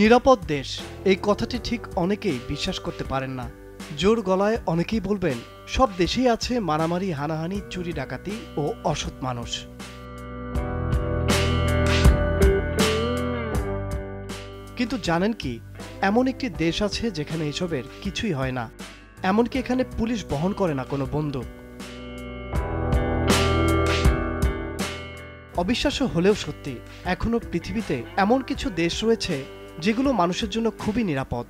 নিরাপদ দেশ এই কথাটি ঠিক অনেকেই বিশ্বাস করতে পারেন না। জোর গলায় অনেকেই বলবেন সব দেশেই আছে মারামারি, হানাহানি, চুরি ডাকাতি ও অসৎ মানুষ। কিন্তু জানেন কি, এমন একটি দেশ আছে যেখানে এসবের কিছুই হয় না। এমনকি এখানে পুলিশ বহন করে না কোনো বন্দুক। অবিশ্বাস্য হলেও সত্যি, এখনো পৃথিবীতে এমন কিছু দেশ রয়েছে যেগুলো মানুষের জন্য খুবই নিরাপদ।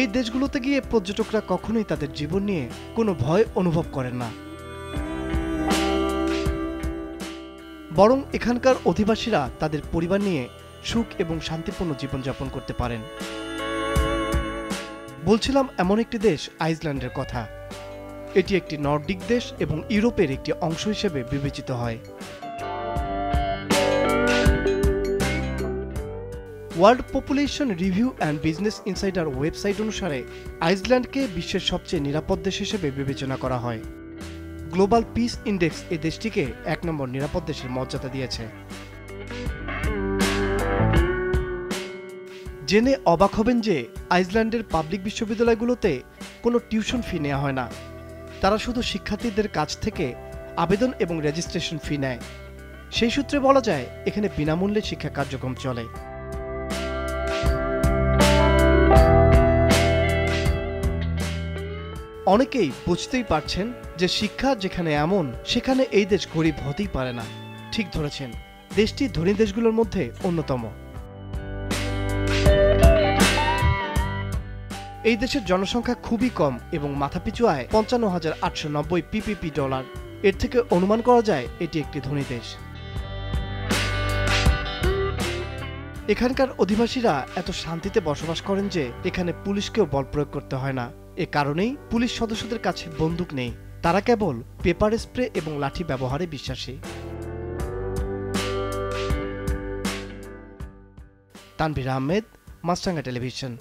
এই দেশগুলোতে গিয়ে পর্যটকরা কখনোই তাদের জীবন নিয়ে কোনো ভয় অনুভব করেন না, বরং এখানকার অধিবাসীরা তাদের পরিবার নিয়ে সুখ এবং শান্তিপূর্ণ জীবনযাপন করতে পারেন। বলছিলাম এমন একটি দেশ আইসল্যান্ডের কথা। এটি একটি নর্ডিক দেশ এবং ইউরোপের একটি অংশ হিসেবে বিবেচিত হয়। World population review and business insider website অনুসারে আইসল্যান্ডকে বিশ্বের সবচেয়ে নিরাপদ দেশ হিসেবে বিবেচনা করা হয়। গ্লোবাল পিস ইন্ডেক্স এই দেশটিকে ১ নম্বর নিরাপদ দেশের মর্যাদা দিয়েছে। জেনে অবাক হবেন যে আইসল্যান্ডের পাবলিক বিশ্ববিদ্যালয়গুলোতে কোনো টিউশন ফি নেওয়া হয় না। তারা শুধু শিক্ষার্থীদের কাছ থেকে আবেদন এবং রেজিস্ট্রেশন ফি নেয়। সেই সূত্রে বলা যায় এখানে বিনামূল্যে শিক্ষা কার্যক্রম চলে। অনেকেই বুঝতেই পারছেন যে শিক্ষা যেখানে এমন, সেখানে এই দেশ গরিব হতেই পারে না। ঠিক ধরেছেন, দেশটি ধনী দেশগুলোর মধ্যে অন্যতম। এই দেশের জনসংখ্যা খুবই কম এবং মাথাপিছু আয় $৫৫,৮৯০ পিপিপি। এর থেকে অনুমান করা যায় এটি একটি ধনী দেশ। এখানকার অধিবাসীরা এত শান্তিতে বসবাস করেন যে এখানে পুলিশকেও বল প্রয়োগ করতে হয় না। এ কারণেই পুলিশ সদস্যদের কাছে বন্দুক নেই, তারা কেবল পেপার স্প্রে এবং লাঠি ব্যবহারে বিশ্বাসী। তানভীর আহমেদ, মাছরাঙা টেলিভিশন।